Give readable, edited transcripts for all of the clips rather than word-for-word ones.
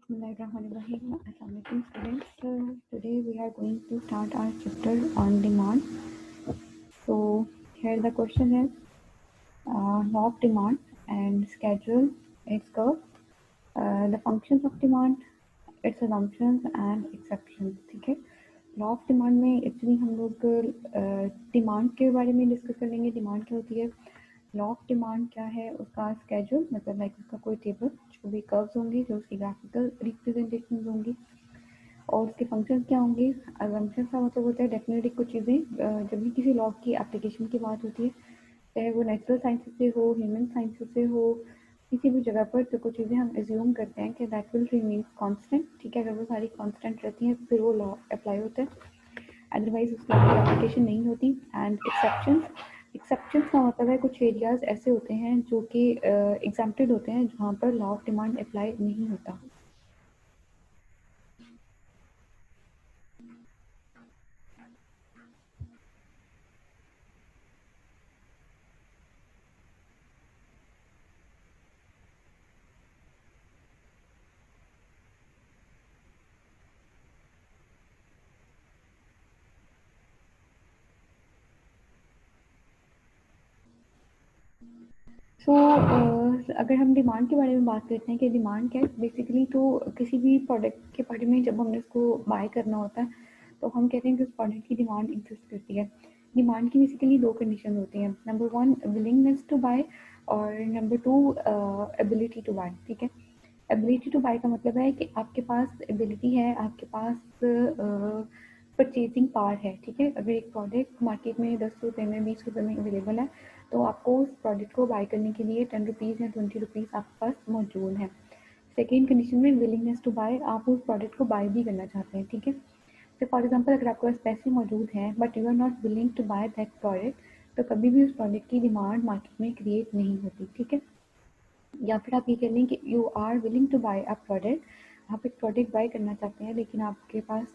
Bismillahirrahmanirrahim. Assalamualaikum students. Today we are going to start our chapter on demand. So here the question is law of demand and schedule its curve, the functions of demand, its assumptions and exceptions. ठीक है, law of demand में actually हम लोग demand के बारे में discuss कर लेंगे. डिमांड क्या होती है, लॉ ऑफ डिमांड क्या है, उसका स्केड्यूल मतलब लाइक उसका कोई टेबल जो भी कर्व्स होंगी, जो उसकी ग्राफिकल रिप्रेजेंटेशन होंगी, और उसके फंक्शंस क्या होंगे. अजम्पशन का मतलब होता है डेफिनेटली कुछ चीज़ें जब भी किसी लॉ की एप्लीकेशन की बात होती है, चाहे वो नेचुरल साइंसेज से हो, ह्यूमन साइंसेज से हो, किसी भी जगह पर तो कुछ चीज़ें हम एज्यूम करते हैं कि दैट विल रिमेन कांस्टेंट. ठीक है, अगर वो सारी कांस्टेंट रहती हैं फिर वो लॉ अप्लाई होता है, अदरवाइज उस लॉ की एप्लीकेशन नहीं होती. एंड एक्सेप्शंस का मतलब है कुछ एरियाज ऐसे होते हैं जो कि एग्जाम्प्टेड होते हैं, जहाँ पर लॉ ऑफ डिमांड अप्लाई नहीं होता. सो अगर हम डिमांड के बारे में बात करते हैं कि डिमांड क्या है, बेसिकली तो किसी भी प्रोडक्ट के बारे में जब हमने उसको बाय करना होता है तो हम कहते हैं कि उस प्रोडक्ट की डिमांड एग्जिस्ट करती है. डिमांड की बेसिकली दो कंडीशन होती हैं. Number one willingness to buy, और number two ability to buy. ठीक है, एबिलिटी टू बाय का मतलब है कि आपके पास एबिलिटी है, आपके पास परचेजिंग पावर है. ठीक है, अगर एक प्रोडक्ट मार्केट में 10 रुपये में, 20 रुपये में अवेलेबल है तो आपको उस प्रोडक्ट को बाय करने के लिए 10 रुपीज़ या 20 रुपीज़ आपके पास मौजूद है. सेकेंड कंडीशन में विलिंगनेस टू बाय, आप उस प्रोडक्ट को बाय भी करना चाहते हैं. ठीक है, तो फॉर एग्जाम्पल अगर आपके पास पैसे मौजूद हैं but you are not willing to buy that product, तो कभी भी उस प्रोडक्ट की डिमांड मार्केट में क्रिएट नहीं होती. ठीक है, या फिर आप ये कह लें कि you are willing to buy a product, आप एक प्रोडक्ट बाय करना चाहते हैं लेकिन आपके पास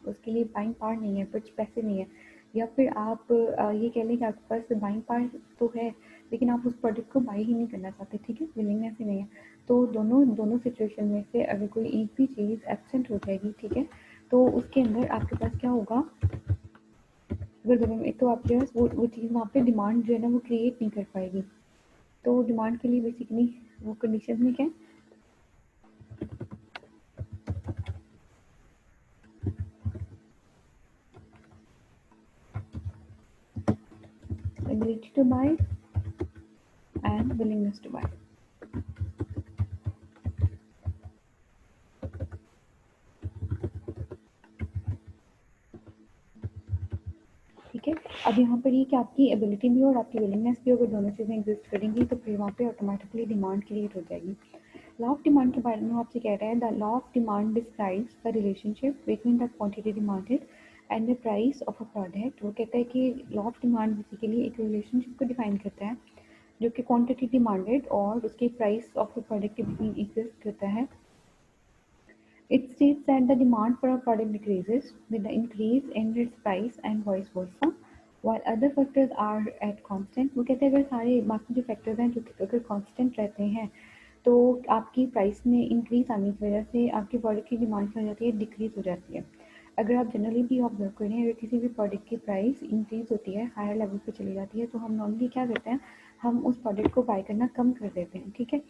उसके लिए बाइंग पावर नहीं है, कुछ पैसे नहीं है. या फिर आप ये कह लें कि आपके पास बाइंग पावर तो है लेकिन आप उस प्रोडक्ट को बाय ही नहीं करना चाहते. ठीक है, विलिंगनेस ही नहीं है. तो दोनों दोनों सिचुएशन में से अगर कोई एक भी चीज़ एब्सेंट हो जाएगी, ठीक है, तो उसके अंदर आपके पास क्या होगा, अगर दोनों में एक तो आपके पास वो चीज़ वहाँ पे डिमांड जो है ना वो क्रिएट नहीं कर पाएगी. तो डिमांड के लिए बेसिकली वो कंडीशन में क्या है, ability to buy and willingness to buy. ठीक है, अब यहाँ पर ये कि आपकी एबिलिटी भी और आपकी विलिंगनेस भी अगर दोनों चीज़ें एग्जिस्ट करेंगी तो फिर वहाँ पे ऑटोमेटिकली डिमांड क्रिएट हो जाएगी. लॉ ऑफ डिमांड के बारे में आपसे कह रहा है, the law of demand describes the relationship between the quantity demanded and the price of a product. वो कहता है कि लॉ ऑफ डिमांड बेसिकली एक रिलेशनशिप को डिफाइन करता है जो कि क्वांटिटी डिमांडेड और उसके प्राइस ऑफ द प्रोडक्ट के बीच एग्जिस्ट करता है. It states that the demand for a product decreases with the increase in its price and vice versa, while other factors are at constant. वो कहते हैं अगर सारे बाकी जो फैक्टर्स हैं जो अगर कांस्टेंट रहते हैं तो आपकी प्राइस में इंक्रीज आने की वजह से आपकी प्रोडक्ट की डिमांड क्या हो जाती है, डिक्रीज हो जाती है. अगर आप जनरली भी ऑब्जर्व करें, अगर किसी भी प्रोडक्ट की प्राइस इंक्रीज होती है, हायर लेवल पे चली जाती है, तो हम नॉर्मली क्या करते हैं, हम उस प्रोडक्ट को बाय करना कम कर देते हैं. ठीक है,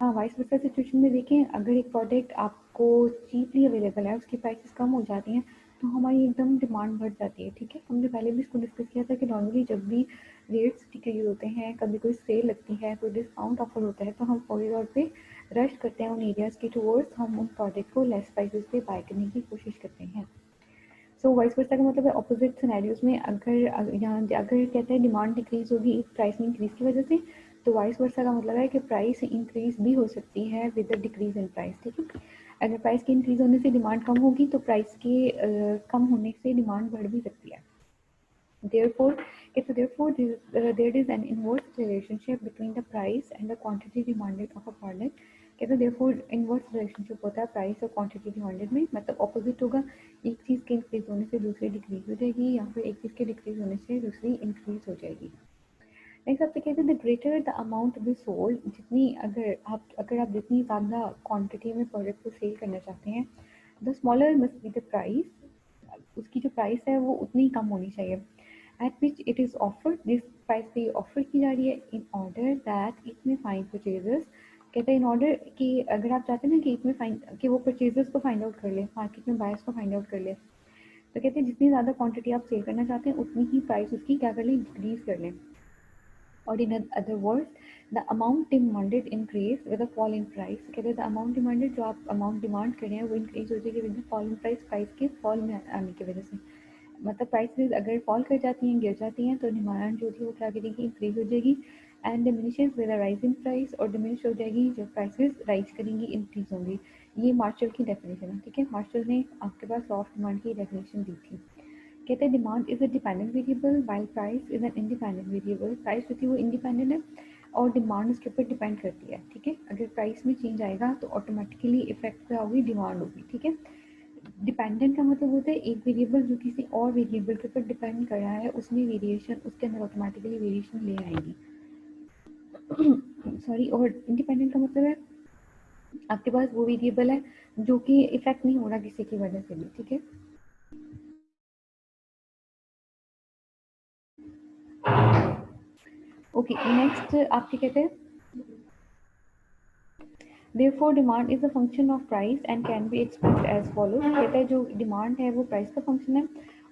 हाँ, वाइस वर्सा सिचुएशन में देखें, अगर एक प्रोडक्ट आपको चीपली अवेलेबल है, उसकी प्राइसेस कम हो जाती हैं तो हमारी एकदम डिमांड बढ़ जाती है. ठीक है, हमने पहले भी इसको डिस्कस किया था कि नॉर्मली जब भी रेट्स डिक्रीज होते हैं, कभी कोई सेल लगती है, कोई डिस्काउंट ऑफर होता है, तो हम फौरी तौर पे रश करते हैं उन एरियाज़ की टूवर्ड्स, हम उन प्रोडक्ट को लेस प्राइसेस पे बाय करने की कोशिश करते हैं. सो वाइस वर्सा का मतलब है ऑपोजिट सिनेरियोज में, अगर यहाँ अगर कहते हैं डिमांड डिक्रीज होगी प्राइस में इंक्रीज की वजह से, तो वाइस वर्सा का मतलब है कि प्राइस इंक्रीज भी हो सकती है with the decrease in price. ठीक है, अगर प्राइस के इंक्रीज होने से डिमांड कम होगी तो प्राइस के कम होने से डिमांड बढ़ भी सकती है. Therefore, there is an inverse relationship between the price and the quantity demanded of a product. कहते therefore inverse relationship होता है प्राइस और क्वांटिटी डिमांडेड में, मतलब ऑपोजिट होगा, एक चीज़ के इंक्रीज होने से दूसरी डिक्रीज हो जाएगी या फिर एक चीज़ के डिक्रीज होने से दूसरी इंक्रीज हो जाएगी. नेक्स्ट आपसे कहते हैं the greater the amount be sold, जितनी अगर आप जितनी ज़्यादा क्वांटिटी में प्रोडक्ट को सेल करना चाहते हैं, the smaller must be the price, उसकी जो प्राइस है वो उतनी ही कम होनी चाहिए। Eight which it is offered, जिस प्राइस पे ऑफर की जा रही है, इन ऑर्डर दैट इट में फाइंड परचेजर्स, कहते हैं इन ऑर्डर कि अगर आप चाहते हैं ना कि इसमें फाइंड कि वो परचेजर्स को फाइंड आउट कर ले, मार्केट में बायर्स को फाइंड आउट कर ले, तो कहते हैं जितनी ज़्यादा क्वांटिटी आप सेल करना चाहते हैं उतनी ही प्राइस उसकी क्या कर लें, डिक्रीज कर लें। और in other words the amount demanded increase with fall in price, कहते हैं द अमाउंट डिमांडेड, जो आप अमाउंट डिमांड कर रहे हैं वो इंक्रीज हो जाएगी with fall in price, price के फॉल में आने की वजह से। मतलब प्राइसेस अगर फॉल कर जाती हैं, गिर जाती हैं, तो डिमांड जो थी वो क्या करेगी, इंक्रीज हो जाएगी। And diminishes with rise in price, और डिमिनिश हो जाएगी जब प्राइसेस राइज करेंगी, इंक्रीज होंगी। ये मार्शल की डेफिनेशन है, ठीक है। मार्शल ने आपके पास लॉ ऑफ डिमांड की डेफिनेशन दी थी। कहते हैं demand is a dependent variable while price is an independent variable, price जो थी वो इंडिपेंडेंट है और डिमांड उसके ऊपर डिपेंड करती है, ठीक है। अगर प्राइस में चेंज आएगा तो ऑटोमेटिकली इफेक्ट क्या होगी, डिमांड होगी, ठीक है। डिपेंडेंट का मतलब होता है एक वेरिएबल जो किसी और वेरिएबल के ऊपर डिपेंड कर रहा है, उसमें वेरिएशन उसके अंदर ऑटोमेटिकली वेरिएशन ले आएगी। सॉरी, और इंडिपेंडेंट का मतलब है आपके पास वो वेरिएबल है जो कि इफेक्ट नहीं हो रहा किसी की वजह से भी, ठीक है। ओके, नेक्स्ट आपके कहते हैं Therefore, demand is a function of price and can be expressed as follows। कहता है जो डिमांड है वो प्राइस का फंक्शन है,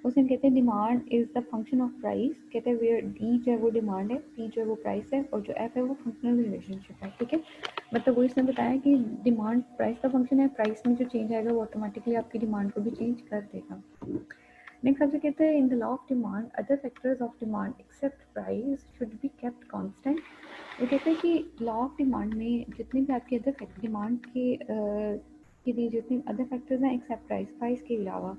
उसे हम कहते हैं demand is the function of price. कहते हैं वेयर डी जो है वो डिमांड है, पी जो है वो प्राइस है, और जो एफ है वो फंक्शनल रिलेशनशिप है, ठीक है। मतलब वो इसने बताया कि डिमांड प्राइस का फंक्शन है, प्राइस में जो चेंज आएगा वो ऑटोमेटिकली आपकी डिमांड को भी चेंज कर देगा। नेक्स्ट आपसे कहते हैं in the law of demand other factors of demand except price should be kept constant. वो कहते हैं कि लॉ ऑफ डिमांड में जितने भी आपके अदर डिमांड के लिए जितने अदर फैक्टर्स हैं एक्सेप्ट प्राइस, प्राइस के अलावा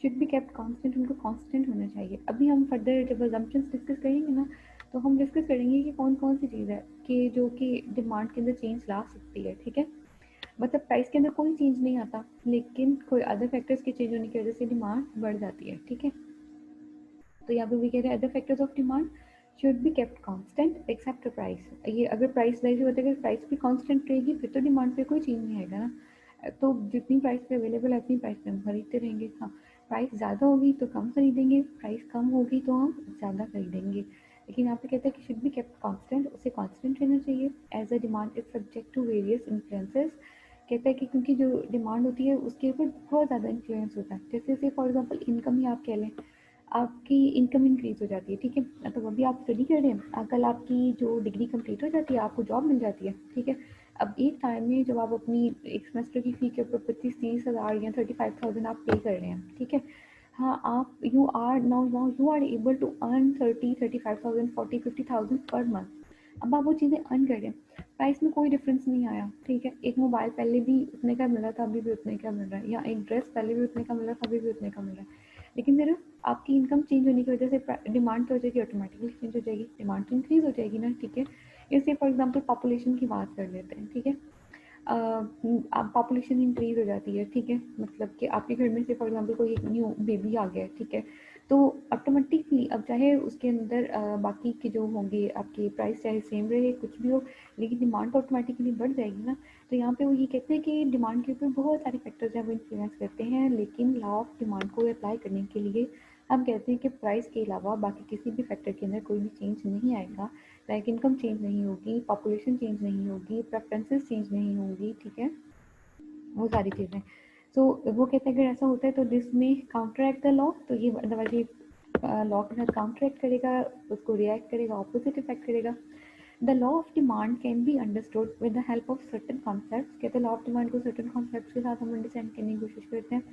शुड बी केप्ट कांस्टेंट, उनको कांस्टेंट होना चाहिए। अभी हम फर्दर जब अजम्पशंस डिस्कस करेंगे ना, तो हम डिस्कस करेंगे कि कौन कौन सी चीज़ है कि जो कि डिमांड के अंदर चेंज ला सकती है, ठीक है। मतलब प्राइस के अंदर कोई चेंज नहीं आता, लेकिन कोई अदर फैक्टर्स के चेंज होने की वजह से डिमांड बढ़ जाती है, ठीक है। तो यहाँ पे भी कह रहे हैं other factors of demand should be kept constant except price. ये अगर प्राइस वैसे होता है कि प्राइस भी कांस्टेंट रहेगी फिर तो डिमांड पे कोई चेंज नहीं आएगा ना। तो जितनी प्राइस पे अवेलेबल है उतनी प्राइस पे हम खरीदते रहेंगे। हाँ, प्राइस ज़्यादा होगी तो कम खरीदेंगे, प्राइस कम होगी तो हम ज़्यादा खरीदेंगे। लेकिन यहाँ पे कहते हैं कि शुड बी केप्ट कांस्टेंट, उसे कांस्टेंट रहना चाहिए। As a demand is subject to various influences, कहता है कि क्योंकि जो डिमांड होती है उसके ऊपर बहुत ज़्यादा इन्फ्लुएंस होता है। जैसे से फॉर एग्जांपल इनकम ही आप कह लें, आपकी इनकम इंक्रीज हो जाती है, ठीक है। तो अभी आप स्टडी कर रहे हैं, कल आपकी जो डिग्री कंप्लीट हो जाती है, आपको जॉब मिल जाती है, ठीक है। अब एक टाइम में जब आप अपनी एक सेमेस्टर की फ़ी के ऊपर 25-30 हज़ार या 35,000 आप पे कर रहे हैं, ठीक है। हाँ, आप you are now you are able to earn 30-35,000, 40-50,000 per month. अब आप वो चीज़ें अर्न कर रहे हैं, प्राइस में कोई डिफरेंस नहीं आया, ठीक है। एक मोबाइल पहले भी उतने का मिल रहा था, अभी भी उतने का मिल रहा है, या एक ड्रेस पहले भी उतने का मिल रहा था, अभी भी उतने का मिल रहा है। लेकिन सिर्फ आपकी इनकम चेंज होने की वजह से डिमांड तो हो जाएगी, ऑटोमेटिकली चेंज हो जाएगी, डिमांड तो इंक्रीज हो जाएगी ना, ठीक है। इससे फॉर एग्जांपल पॉपुलेशन की बात कर लेते हैं, ठीक है। आप पॉपुलेशन इंक्रीज हो जाती है, ठीक है। मतलब कि आपके घर में से फॉर एग्जांपल कोई एक न्यू बेबी आ गया है, ठीक है। तो ऑटोमेटिकली अब चाहे उसके अंदर बाकी के जो होंगे आपके प्राइस चाहे सेम रहे कुछ भी हो, लेकिन डिमांड तो ऑटोमेटिकली बढ़ जाएगी ना। तो यहाँ पे वो ये कहते हैं कि डिमांड के ऊपर बहुत सारे फैक्टर्स हैं वो इन्फ्लुएंस करते हैं, लेकिन लॉ ऑफ डिमांड को अप्लाई करने के लिए हम कहते हैं कि प्राइस के अलावा बाकी किसी भी फैक्टर के अंदर कोई भी चेंज नहीं आएगा। लाइक इनकम चेंज नहीं होगी, पॉपुलेशन चेंज नहीं होगी, प्रेफरेंसेस चेंज नहीं होंगी, ठीक है। वो सारी चीज़ें। सो वो कहते हैं अगर ऐसा होता है तो दिस में काउंटर एक्ट द लॉ, तो ये अदरवाइज ये लॉ के साथ काउंटर एक्ट करेगा, उसको रिएक्ट करेगा, ऑपोजिट इफेक्ट करेगा। The law of demand can be understood with the help of certain concepts. कहते हैं लॉ ऑफ डिमांड को सर्टन कॉन्सेप्ट्स के साथ हम अंडरस्टैंड करने की कोशिश करते हैं।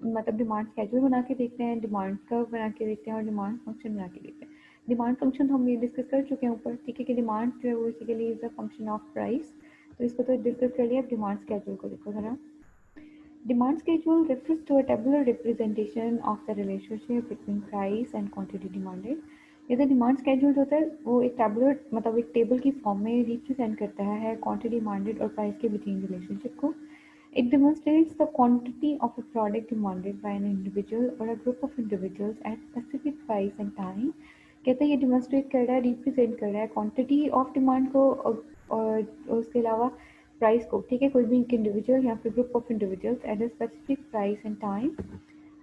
मतलब डिमांड स्केड्यूल बना के देखते हैं, डिमांड कर्व बना के देखते हैं, और डिमांड फंक्शन बना के देखते हैं। डिमांड फंक्शन हम ये डिस्कस कर चुके हैं ऊपर, ठीक है, कि डिमांड जो है वो basically is a function of price. तो इसको तो डिस्कस कर लिया। डिमांड स्केड्यूल को देखो जरा। Demand schedule refers to a tabular representation of the relationship between price and quantity demanded। ये जो डिमांड स्केड्यूल होता है वो एक टैबुलर मतलब एक टेबल की फॉर्म में रिप्रेजेंट करता है क्वांटिटी डिमांडेड और प्राइस के बिटवीन रिलेशनशिप को। It demonstrates the quantity of a product demanded by an individual or a group of individuals at specific price and time। कहते हैं ये डिमॉन्स्ट्रेट कर रहा है, रिप्रेजेंट कर रहा है क्वांटिटी ऑफ डिमांड को और उसके अलावा प्राइस को, ठीक है, कोई भी एक इंडिविजुअल या फिर group of individuals at a specific price and time.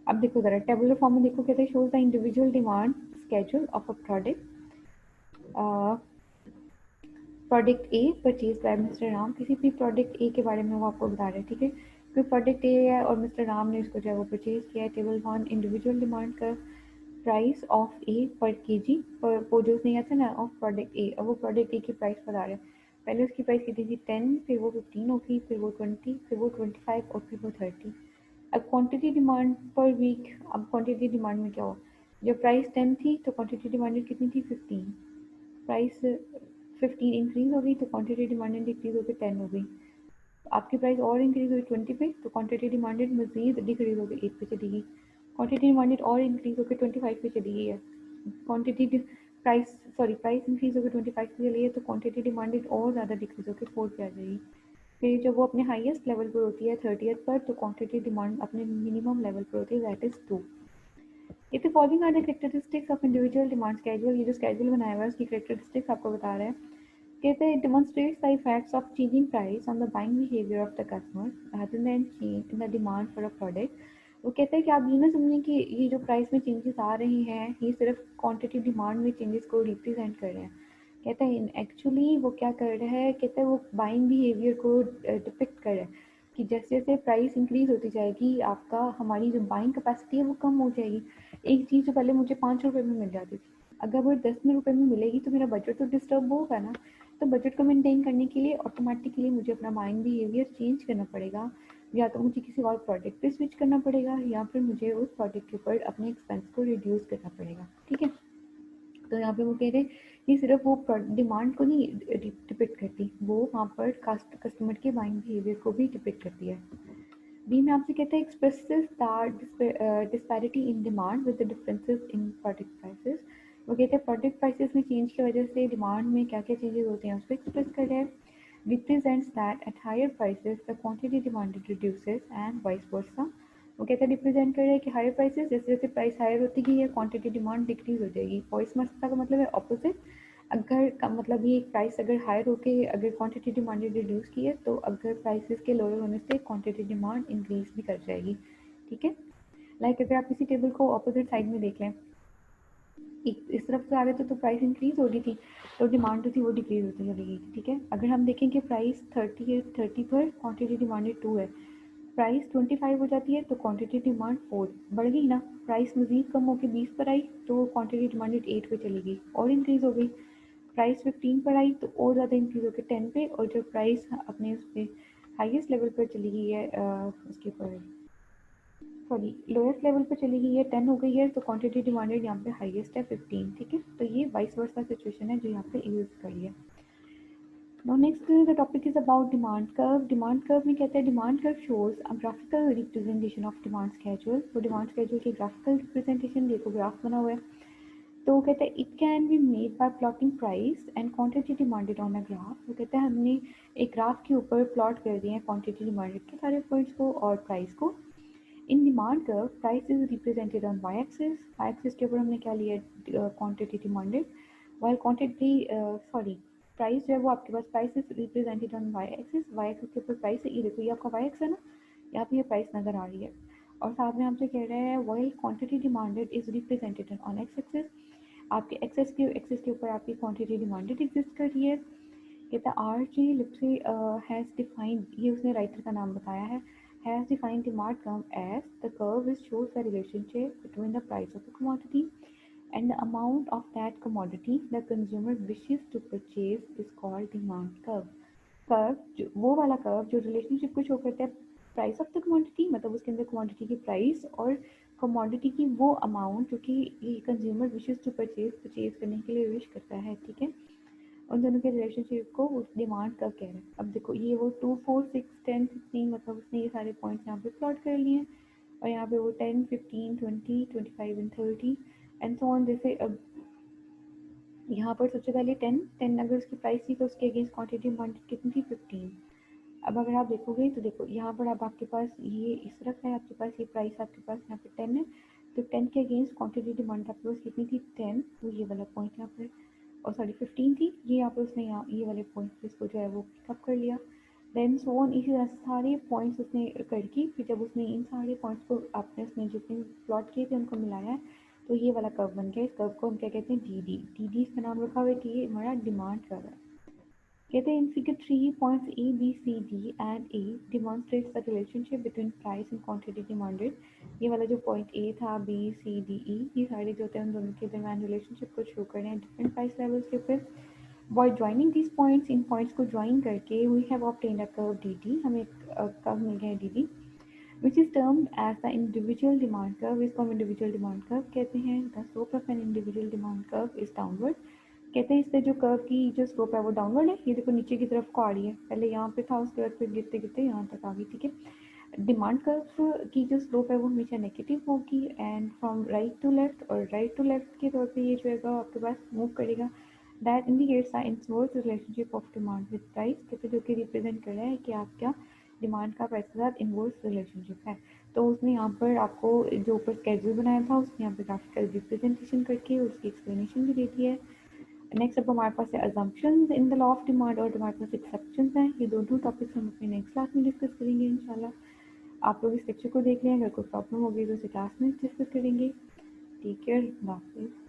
अब देखो ज़रा टेबुलर फॉर्म में देखो, कहते हैं shows the individual demand schedule of a product A purchase by mister Ram. किसी भी प्रोडक्ट ए के बारे में वो आपको बता रहे हैं, ठीक है, कोई प्रोडक्ट ए है और मिस्टर राम ने इसको जो है वो परचेज किया है। टेबल वन इंडिविजुअल डिमांड का प्राइस ऑफ ए पर के जी, पर वो जो उसने आता है ना ऑफ प्रोडक्ट ए, अब वो प्रोडक्ट ए की प्राइस बता रहे हैं। पहले उसकी प्राइस कितनी थी 10, फिर वो 15 हो गई, फिर वो 20, फिर वो 25 और फिर वो 30। अब क्वांटिटी डिमांड पर वीक, अब क्वांटिटी डिमांड में क्या हो, जब प्राइस 10 थी तो क्वांटिटी डिमांडेड कितनी थी 15, प्राइस 15 इंक्रीज हो गई तो क्वांटिटी डिमांडेड डिक्रीज होकर 10 हो गई। आपकी प्राइस और इंक्रीज हुई 20 पे तो क्वांटिटी डिमांडेड मजीद डिक्रीज होकर 8 पे चली गई। क्वांटिटी डिमांडेड और इंक्रीज होकर 25 पे चली गई है। Quantity price sorry price increase होकर 25 पे चली है तो क्वांटिटी डिमांडेड और ज़्यादा डिक्रीज होकर 4 पे आ जाएगी। फिर जब वो अपने हाईएस्ट लेवल पर होती है 30th पर तो क्वांटिटी डिमांड अपने मिनिमम लेवल पर होती है, दैट इज 2। ये तो following are the characteristics of individual demand schedule. ये जो स्केड्यूल बनाया हुआ है उसकी कैरेक्टरिस्टिक्स आपको बता रहा है। कहते हैं demonstrates the effects of changing price on the buying behavior of the customer rather than change in the demand for a product। वो कहते हैं कि आप ये ना समझें कि ये जो प्राइस में चेंजेस आ रहे हैं ये सिर्फ क्वांटिटी डिमांड में चेंजेस को रिप्रेजेंट कर रहे हैं। कहता है एक्चुअली वो क्या कर रहा है, कहता है वो बाइंग बिहेवियर को डिपिक्ट कर रहा है कि जैसे जैसे प्राइस इंक्रीज होती जाएगी आपका हमारी जो बाइंग कैपेसिटी है वो कम हो जाएगी। एक चीज़ जो पहले मुझे 5 रुपए में मिल जाती थी, अगर वो 10 रुपए में मिलेगी तो मेरा बजट तो डिस्टर्ब होगा ना। तो बजट को मेंटेन करने के लिए ऑटोमेटिकली मुझे अपना बाइंग बिहेवियर चेंज करना पड़ेगा, या तो मुझे किसी और प्रोडक्ट पे स्विच करना पड़ेगा या फिर मुझे उस प्रोडक्ट के ऊपर अपने एक्सपेंस को रिड्यूस करना पड़ेगा, ठीक है। तो यहाँ पे वो कह रहे हैं कि सिर्फ वो डिमांड को नहीं डिपिक्ट करती, वो वहाँ पर कस्टमर के बाइंग बिहेवियर को भी डिपिक्ट करती है। बी में आपसे कहते हैं expresses the disparity in demand with the differences in product prices. वो कहते हैं प्रोडक्ट प्राइसेस में चेंज की वजह से डिमांड में क्या क्या चेंजेस होते हैं उसको एक्सप्रेस कर रहे हैं। Represents that at higher prices the quantity demanded reduces and vice versa. वो कहते हैं रिप्रेजेंट कर रहे हैं कि हायर प्राइसेस, जैसे जैसे प्राइस हायर होती गई है क्वांटिटी डिमांड डिक्रीज हो जाएगी। वॉइस वर्सा का मतलब है ऑपोजिट। अगर का मतलब ये प्राइस अगर हायर होके अगर क्वांटिटी डिमांड रिड्यूस की है तो अगर प्राइसेस के लोअर होने से क्वांटिटी डिमांड इंक्रीज भी कर जाएगी, ठीक है। लाइक अगर आप इसी टेबल को ऑपोजिट साइड में देख लें, इस तरफ से आ रहे थे तो प्राइस इंक्रीज हो रही थी तो डिमांड जो थी वो डिक्रीज होती चली गई, ठीक है। अगर हम देखें कि प्राइस 30 पर क्वांटिटी डिमांडेड 2 है, प्राइस 25 हो जाती है तो क्वांटिटी डिमांड 4 बढ़ गई ना। प्राइस मजीद कम होकर 20 पर आई तो क्वांटिटी डिमांडेड 8 पे चली गई और इंक्रीज हो गई। प्राइस 15 पर आई तो और ज़्यादा इंक्रीज होकर 10 पे, और जब प्राइस अपने उस पर हाइस्ट लेवल पर चली गई है उसके ऊपर सॉरी लोएस्ट लेवल पर चली गई है 10 हो गई है तो क्वांटिटी डिमांडेड यहाँ पे हाईएस्ट है 15, ठीक है। तो ये वाइस वर्सा सिचुएशन है जो यहाँ पे यूज करी है। Now next the topic is about demand curve. Demand curve में कहते हैं demand curve shows a graphical representation of demand schedule। तो demand schedule की graphical representation देखो ग्राफ बना हुआ है। तो कहते हैं it can be made by plotting price and quantity demanded on a graph. तो कहते हैं हमने एक ग्राफ के ऊपर प्लॉट कर दिए हैं क्वांटिटी डिमांडेड के सारे पॉइंट्स को और प्राइस को। In demand curve price is represented on Y axis, Y axis के ऊपर हमने क्या लिया quantity demanded, while quantity sorry price जो है वो आपके पास price is represented on Y axis, Y axis के ऊपर प्राइस है, ये देखो ये आपका वाई एक्स है ना, यहाँ पे ये प्राइस नज़र आ रही है। और साथ में आपसे कह रहे हैं while quantity demanded is represented on x axis, आपके एक्सेस के ऊपर आपकी क्वांटिटी डिमांडेड एग्जिस्ट कर रही है। कहता है R G Lipsey has defined, ये उसने राइटर का नाम बताया है, has defined demand curve as the curve which shows the relationship between the price of the commodity and the amount of that commodity the consumer wishes to purchase is called demand curve। Curve वो वाला curve जो relationship को show करता है price of the commodity, मतलब उसके अंदर commodity की प्राइस और कमोडिटी की वो अमाउंट जो कि कंज्यूमर विशेज टू परचेज करने के लिए विश करता है, ठीक है। उन दोनों के रिलेशनशिप को उस डिमांड का कह रहे हैं। अब देखो ये वो 2 4 6 10 15 मतलब उसने ये सारे पॉइंट्स यहाँ पे प्लॉट कर लिए हैं और यहाँ पे वो 10 15 20 25 एंड 30 एंड सो ऑन। जैसे अब यहाँ पर सबसे पहले 10 अगर उसकी प्राइस थी तो उसके अगेंस्ट क्वांटिटी डिमांड कितनी थी 15। अब अगर आप देखोगे तो देखो यहाँ पर अब आपके पास ये इस तरफ है, आपके पास ये प्राइस आपके पास यहाँ पे 10 है, तो 10 के अगेंस्ट क्वांटिटी डिमांड आपके पास कितनी थी 10, तो ये वाला पॉइंट यहाँ पर, और सॉरी 15 थी, ये यहाँ पे उसने यहाँ ये वाले पॉइंट पे इसको जो है वो पिकअप कर लिया। देन सो ऑन, इसी तरह से सारे पॉइंट्स उसने करके फिर जब उसने इन सारे पॉइंट्स को आपने उसने जितने प्लॉट किए थे उनको मिलाया है, तो ये वाला कर्व बन गया। इस कर्व को हम क्या कहते हैं, डी डी। डी डी इसका नाम रखा हुआ है कि ये हमारा डिमांड कर्व है। कहते हैं in figure 3 points A B C D and A demonstrates the relationship between price and quantity demanded. ये वाला जो पॉइंट ए था, बी सी डी ई, ये सारे जो होते हैं उन दोनों के दरमियान रिलेशनशिप को शो कर रहे हैं डिफरेंट प्राइस लेवल्स के ऊपर। By joining these points, in points को ज्वाइन करके we have obtained a curve dt, हमें एक कर्व मिल गया है dt, which is termed as the individual demand curve। इसको हम individual demand curve कहते हैं। The slope of an individual demand curve is downward। कहते हैं इस पे जो कर्व की जो स्लोप है वो डाउनवर्ड है। ये देखो नीचे की तरफ को आ रही है, पहले यहाँ पे था, उसके बाद फिर गिरते गिरते यहाँ तक आ गई। ठीक है, डिमांड कर्व की जो स्लोप है वो हमेशा नेगेटिव होगी and from right to left, और राइट टू लेफ्ट के तौर पे ये जो है आपके पास मूव करेगा। That indicates the inverse relationship of demand with price, कहते जो कि रिप्रेजेंट कर रहा है कि आपका डिमांड का प्राइस के साथ इनवर्स रिलेशनशिप है। तो उसने यहाँ पर आपको जो ऊपर स्केड्यूल बनाया था उसने यहाँ पे ग्राफिकल रिप्रेजेंटेशन करके उसकी एक्सप्लेनेशन भी दे दी है। नेक्स्ट अब हमारे पास है assumptions in the law of demand, और हमारे पास एक्सेप्शंस हैं। ये दोनों टॉपिक्स हम अपने नेक्स्ट क्लास में डिस्कस करेंगे इंशाल्लाह। आप लोग इस लेक्चर को देख लें, अगर कोई प्रॉब्लम होगी तो उसे क्लास में डिस्कस करेंगे। टेक केयर, अल्लाह हाफिज़।